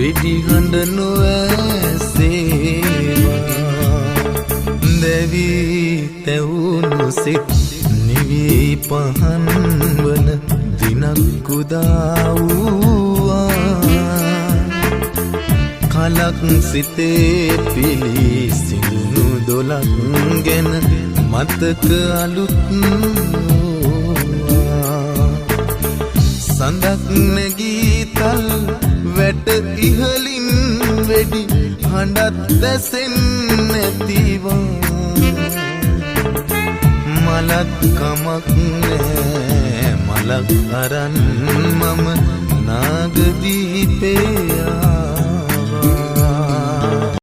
වෙඩි හඬ නොඇසේවා දැවි තැවුණු සිත් නිවි පහන් වන දිනක් උදා වූවා කලක් සිතේ පිලිසිඳුණු දොලක් ගැන මතක අලුත් සඳක් නැගී තල් වැට ඉහලින් වෙඩි හඬත් දැසෙන්නේ නැතිවා මලක් කමක් නෑ මලක් අරන් මම නාගදීපේ